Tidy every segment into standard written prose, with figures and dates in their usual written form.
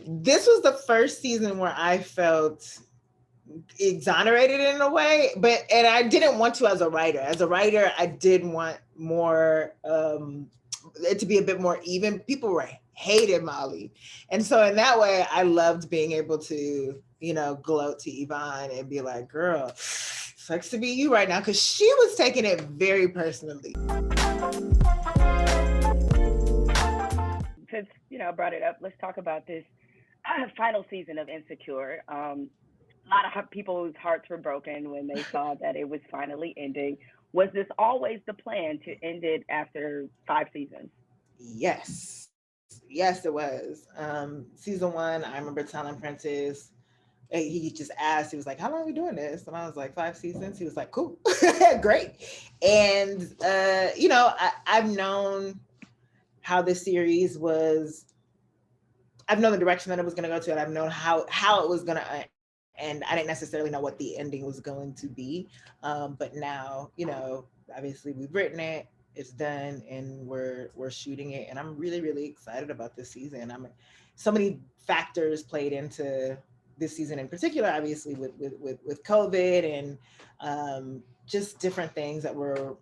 this was the first season where I felt exonerated in a way, and I didn't want to as a writer. As a writer, I did want more it to be a bit more even. People were hated Molly, and so in that way, I loved being able to gloat to Yvonne and be like, "Girl, sucks to be you right now," because she was taking it very personally. Since I brought it up, let's talk about this final season of Insecure. A lot of people's hearts were broken when they saw that it was finally ending. Was this always the plan to end it after 5 seasons? Yes, it was. Season one, I remember telling Prentice, he just asked, he was like, "How long are we doing this?" And I was like, 5 seasons. He was like, "Cool." Great. And I've known how this series was, I've known the direction that it was going to go to, and I've known how it was going to end. I didn't necessarily know what the ending was going to be. But now, obviously we've written it, it's done, and we're shooting it, and I'm really, really excited about this season. So many factors played into this season in particular, obviously with COVID and just different things that were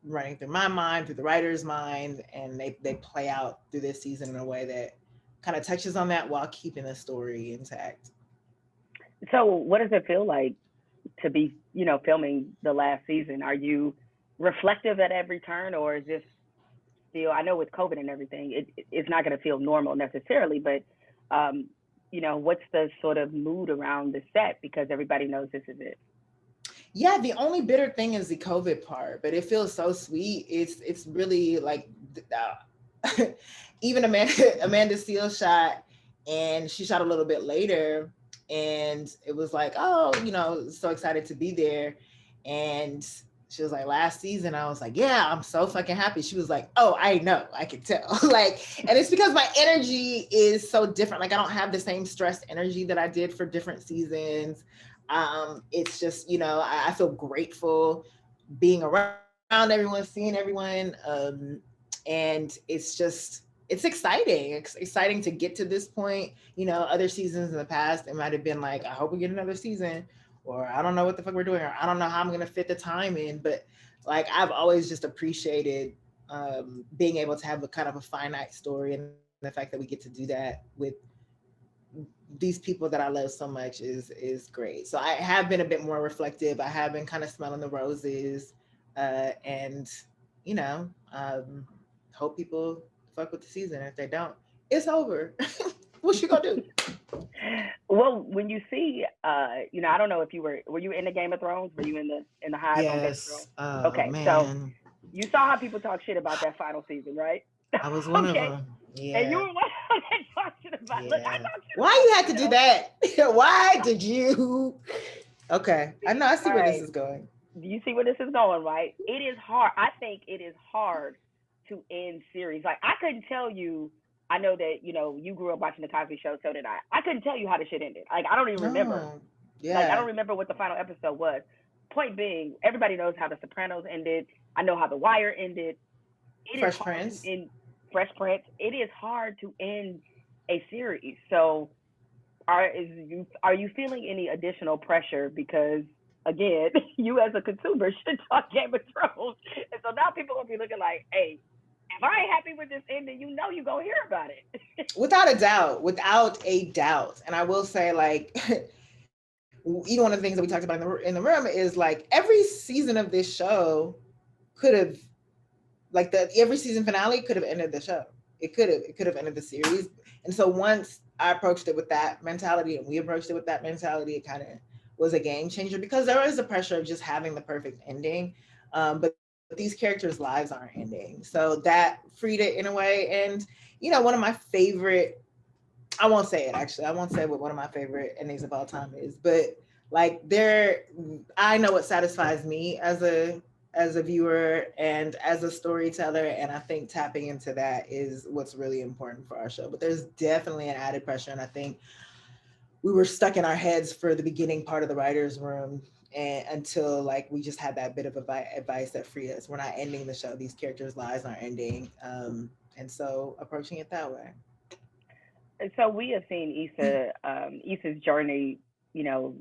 running through my mind, through the writer's mind, and they play out through this season in a way that kind of touches on that while keeping the story intact. So, what does it feel like to be, filming the last season? Are you reflective at every turn, or is this still? I know with COVID and everything, it's not going to feel normal necessarily, but what's the sort of mood around the set because everybody knows this is it? Yeah, the only bitter thing is the COVID part, but it feels so sweet. It's really like even Amanda Steele shot, and she shot a little bit later, and it was like, oh, so excited to be there, and she was like, last season. I was like, yeah, I'm so fucking happy. She was like, oh, I know, I can tell. Like, and it's because my energy is so different. Like, I don't have the same stressed energy that I did for different seasons. It's just, I feel grateful being around everyone, seeing everyone. And it's exciting. It's exciting to get to this point. Other seasons in the past, it might have been like, I hope we get another season, or I don't know what the fuck we're doing, or I don't know how I'm going to fit the time in. But like, I've always just appreciated being able to have a kind of a finite story, and the fact that we get to do that with these people that I love so much is great. So I have been a bit more reflective. I have been kind of smelling the roses, and you know, um, hope people fuck with the season. If they don't, it's over. What you gonna do? Well, when you see, I don't know if were you in the Game of Thrones? Were you in the hive on Game of Thrones? Yes. Oh Okay, so man, you saw how people talk shit about that final season, right? I was one of Okay, them. and you Yeah. were one of them talk shit about. Look, I Yeah. talk shit Why about you it, had to do that? Why did you? Okay, I know. I see All where this right, is going. do you see where this is going? Right? It is hard. I think it is hard to end series. Like I couldn't tell you. I know that you grew up watching the Cosby Show, so did I. I couldn't tell you how the shit ended. Like I don't even remember. Oh, Like I yeah. don't remember what the final episode was. Point being, everybody knows how The Sopranos ended. I know how The Wire ended. It is Fresh hard to Prince. end Fresh Prince. It is hard to end a series. So are you feeling any additional pressure because again, you as a consumer should talk Game of Thrones, and so now people are gonna be looking like, hey, if I ain't happy with this ending, you gonna hear about it. Without a doubt, without a doubt. And I will say, like, one of the things that we talked about in the room is like every season of this show could have, like, the every season finale could have ended the show. It could have ended the series. And so once I approached it with that mentality, and we approached it with that mentality, it kind of was a game changer, because there is the pressure of just having the perfect ending. But these characters' lives aren't ending. So that freed it in a way. And, one of my favorite, I won't say it actually. I won't say what one of my favorite endings of all time is, but like I know what satisfies me as a viewer and as a storyteller, and I think tapping into that is what's really important for our show. But there's definitely an added pressure, and I think we were stuck in our heads for the beginning part of the writers' room, and until like we just had that bit of advice that freed us. We're not ending the show; these characters' lives aren't ending, and so approaching it that way. So we have seen Issa's journey, you know,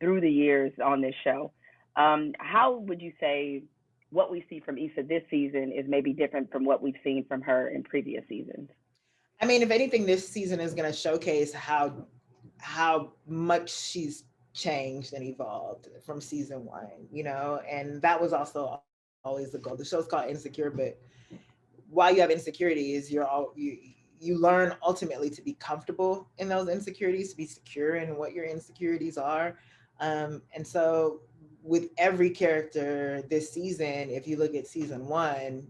through the years on this show. How would you say what we see from Issa this season is maybe different from what we've seen from her in previous seasons? I mean, if anything, this season is going to showcase how much she's changed and evolved from season one, and that was also always the goal. The show's called Insecure, but while you have insecurities, you learn ultimately to be comfortable in those insecurities, to be secure in what your insecurities are. And so with every character this season, if you look at season one,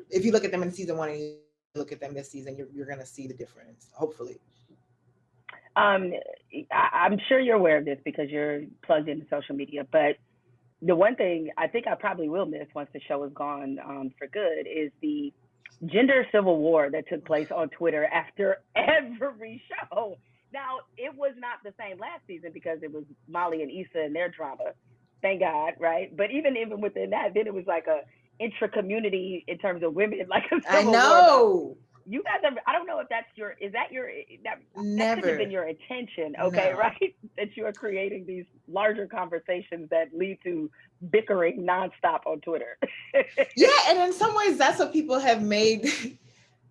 if you look at them in season one and you look at them this season, you're going to see the difference, hopefully. Um, I'm sure you're aware of this because you're plugged into social media, but the one thing I think I probably will miss once the show is gone for good is the gender civil war that took place on Twitter after every show. Now, it was not the same last season because it was Molly and Issa and their drama. Thank God, right? But even within that, then it was like a intra-community in terms of women, like a I civil war. know. You guys have, I don't know if that's your, is that your, that Never. could have been your intention, okay, No. right? That you are creating these larger conversations that lead to bickering nonstop on Twitter. Yeah, and in some ways, that's what people have made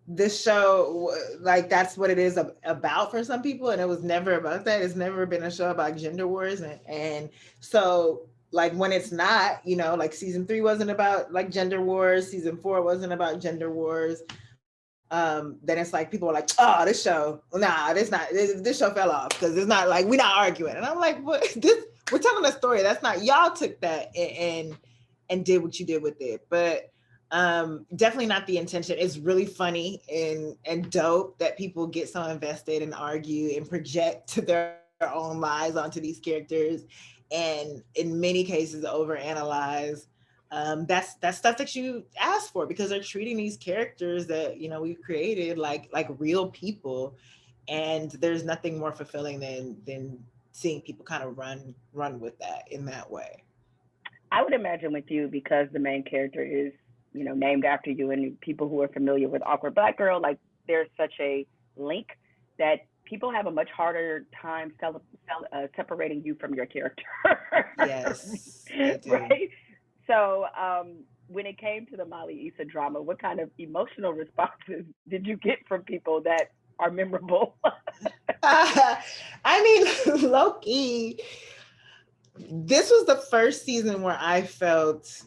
this show, like that's what it is about for some people, and it was never about that. It's never been a show about gender wars, and so like when it's not, like season 3 wasn't about like gender wars, season 4 wasn't about gender wars. Then it's like people are like, oh, this show, nah, this show fell off because it's not like we're not arguing, and I'm like, what? This, we're telling a story. That's not, y'all took that and did what you did with it, but definitely not the intention. It's really funny and dope that people get so invested and argue and project their own lives onto these characters, and in many cases overanalyze. That's stuff that you ask for because they're treating these characters that we've created like real people, and there's nothing more fulfilling than seeing people kind of run with that in that way. I would imagine with you, because the main character is, named after you, and people who are familiar with Awkward Black Girl, like there's such a link that people have a much harder time separating you from your character. Yes, they do. Right? So when it came to the Molly Issa drama, what kind of emotional responses did you get from people that are memorable? I mean, low-key, this was the first season where I felt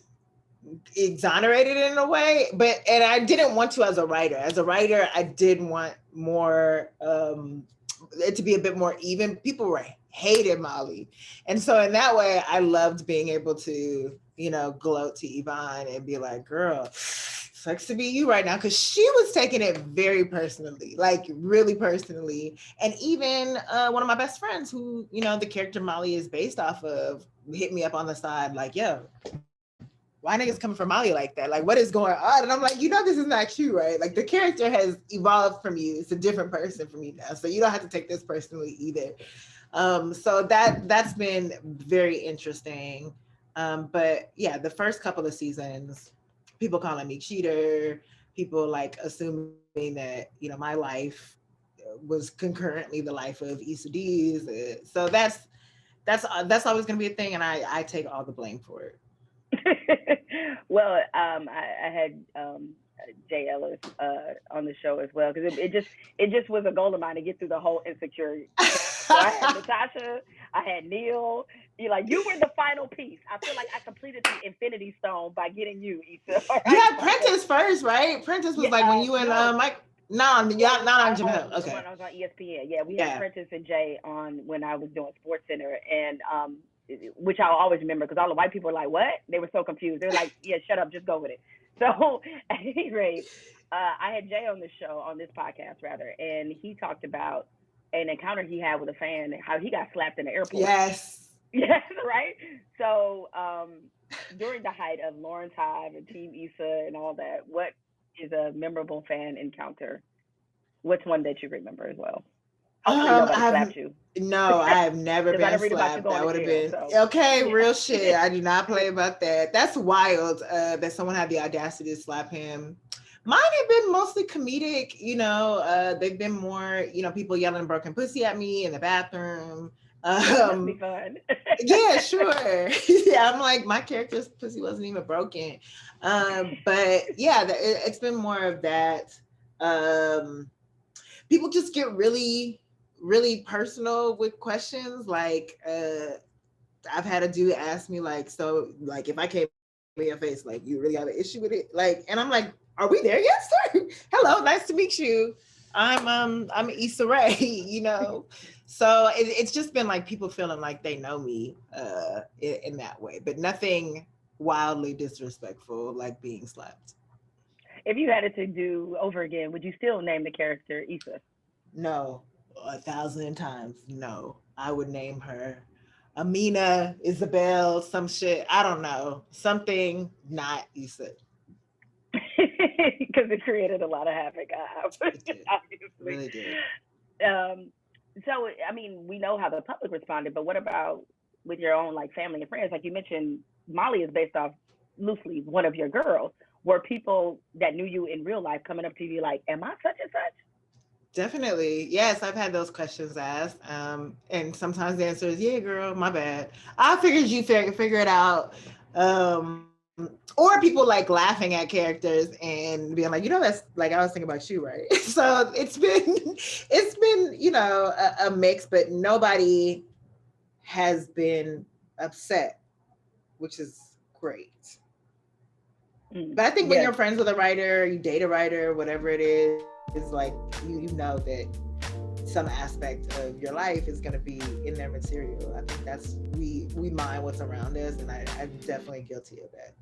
exonerated in a way, and I didn't want to as a writer. As a writer, I did want more, it to be a bit more even. People were hated Molly, and so in that way, I loved being able to, gloat to Yvonne and be like, "Girl, sucks to be you right now," because she was taking it very personally, like really personally. And even one of my best friends, who the character Molly is based off of, hit me up on the side like, "Yo, why niggas coming for Molly like that? Like, what is going on?" And I'm like, this is not you, right? Like, the character has evolved from you. It's a different person from you now. So you don't have to take this personally either. So that's been very interesting. But yeah, the first couple of seasons, people calling me cheater, people like assuming that, my life was concurrently the life of Issa D's. So that's always going to be a thing. And I take all the blame for it. Well, I had Jay Ellis on the show as well, because it just was a goal of mine to get through the whole Insecure. So I had Natasha, I had Neil. You were the final piece. I feel like I completed the Infinity Stone by getting you, Issa. Right? You had Prentice first, right? Prentice was like when you and Mike. No, not on Jemele Hill. Okay. When I was on ESPN, yeah, we had Prentice and Jay on when I was doing Sports Center, and which I'll always remember because all the white people were like, "What?" They were so confused. They're like, "Yeah, shut up, just go with it." So at any rate, I had Jay on this podcast rather, and he talked about an encounter he had with a fan, how he got slapped in the airport. Yes. Yes, right. So during the height of Lawrence Hive and Team Issa and all that, what is a memorable fan encounter? What's one that you remember as well? Hopefully nobody slapped you. No, I have never been slapped. That would have been okay. Yeah. Real shit. I do not play about that. That's wild. That someone had the audacity to slap him. Mine have been mostly comedic, they've been more, people yelling broken pussy at me in the bathroom. That'd be fun. Yeah, sure. Yeah, I'm like, my character's pussy wasn't even broken. But yeah, it's been more of that. Um, People just get really, really personal with questions. Like, I've had a dude ask me, like, so, like, if I came in your face, like, you really have an issue with it? Like, and I'm like, are we there yet, sir? Hello, nice to meet you. I'm Issa Rae, So it's just been like people feeling like they know me in that way, but nothing wildly disrespectful like being slapped. If you had it to do over again, would you still name the character Issa? No, 1,000 times no. I would name her Amina, Isabel, some shit. I don't know. Something not Issa. Because it created a lot of havoc, It did. obviously. It really did. Um, so, I mean, we know how the public responded, but what about with your own like family and friends? Like you mentioned, Molly is based off loosely one of your girls. Were people that knew you in real life coming up to you like, "Am I such and such?" Definitely. Yes, I've had those questions asked. And sometimes the answer is, yeah, girl, my bad. I figured you figure it out. Or people like laughing at characters and being like, that's like, I was thinking about you, right? So it's been, a mix, but nobody has been upset, which is great. But I think when Yes. you're friends with a writer, you date a writer, whatever it is, like you know that some aspect of your life is going to be in their material. I think that's we mind what's around us, and I'm definitely guilty of that.